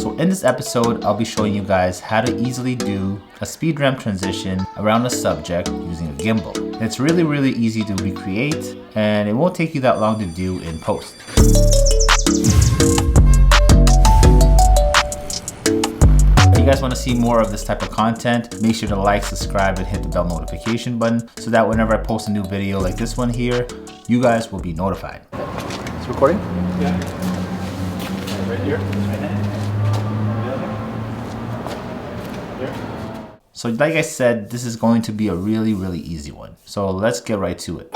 So in this episode, I'll be showing you guys how to easily do a speed ramp transition around a subject using a gimbal. It's really easy to recreate, and it won't take you that long to do in post. If you guys want to see more of this type of content, make sure to like, subscribe, and hit the bell notification button so that whenever I post a new video like this one here, you guys will be notified. It's recording? Yeah. Right here. So like I said, this is going to be a really easy one. So let's get right to it.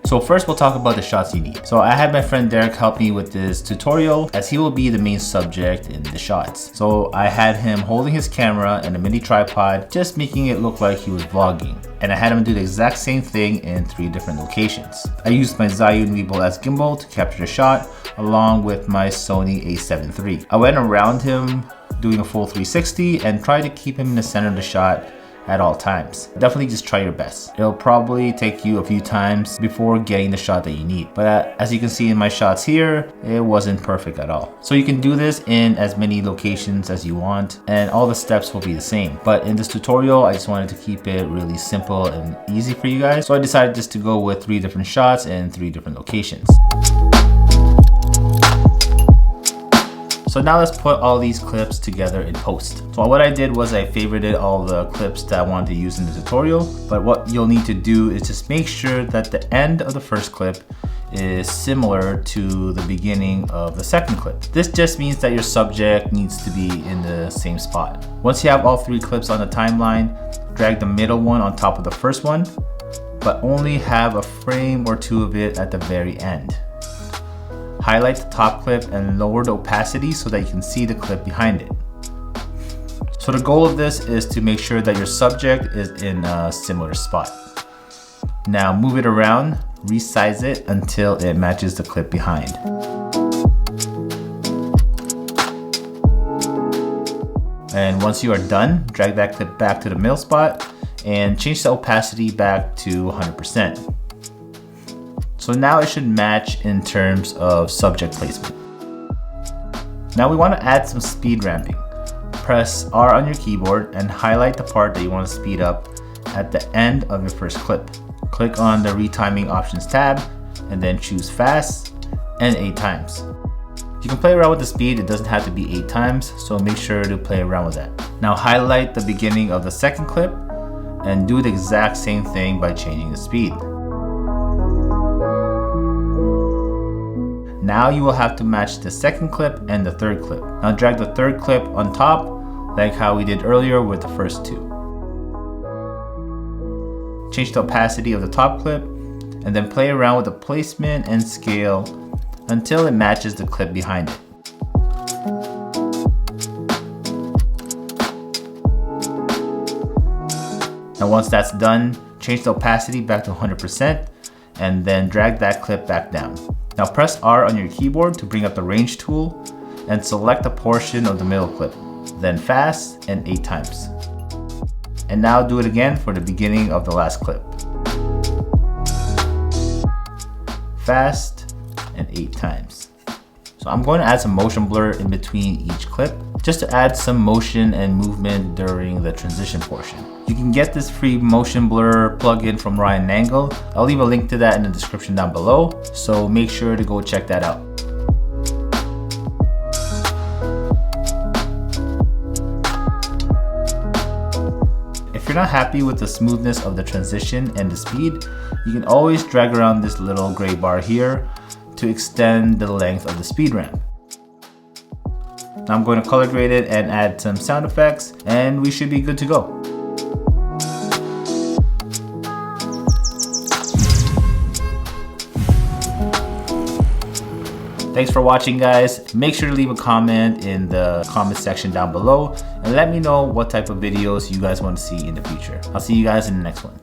So first we'll talk about the shots you need. So I had my friend Derek help me with this tutorial as he will be the main subject in the shots. So I had him holding his camera and a mini tripod, just making it look like he was vlogging. And I had him do the exact same thing in 3 different locations. I used my Zhiyun Weebill S gimbal to capture the shot along with my Sony a7 III. I went around him doing a full 360 and tried to keep him in the center of the shot at all times. Definitely just try your best. It'll probably take you a few times before getting the shot that you need. But as you can see in my shots here, it wasn't perfect at all. So you can do this in as many locations as you want and all the steps will be the same. But in this tutorial, I just wanted to keep it really simple and easy for you guys. So I decided just to go with 3 different shots in 3 different locations. So now let's put all these clips together in post. So what I did was I favorited all the clips that I wanted to use in the tutorial, but what you'll need to do is just make sure that the end of the first clip is similar to the beginning of the second clip. This just means that your subject needs to be in the same spot. Once you have all 3 clips on the timeline, drag the middle one on top of the first one, but only have a frame or 2 of it at the very end. Highlight the top clip and lower the opacity so that you can see the clip behind it. So the goal of this is to make sure that your subject is in a similar spot. Now move it around, resize it until it matches the clip behind. And once you are done, drag that clip back to the middle spot and change the opacity back to 100%. So now it should match in terms of subject placement. Now we want to add some speed ramping. Press R on your keyboard and highlight the part that you want to speed up at the end of your first clip. Click on the retiming options tab and then choose fast and 8 times. You can play around with the speed, it doesn't have to be 8 times, so make sure to play around with that. Now highlight the beginning of the second clip and do the exact same thing by changing the speed. Now you will have to match the second clip and the third clip. Now drag the third clip on top, like how we did earlier with the first 2. Change the opacity of the top clip, and then play around with the placement and scale until it matches the clip behind it. Now once that's done, change the opacity back to 100% and then drag that clip back down. Now press R on your keyboard to bring up the range tool and select a portion of the middle clip, then fast and 8 times. And now do it again for the beginning of the last clip. Fast and 8 times. So I'm going to add some motion blur in between each clip just to add some motion and movement during the transition portion. You can get this free motion blur plugin from Ryan Nangle. I'll leave a link to that in the description down below, so make sure to go check that out. If you're not happy with the smoothness of the transition and the speed, you can always drag around this little gray bar here to extend the length of the speed ramp. Now I'm going to color grade it and add some sound effects, and we should be good to go. Thanks for watching, guys. Make sure to leave a comment in the comment section down below and let me know what type of videos you guys want to see in the future. I'll see you guys in the next one.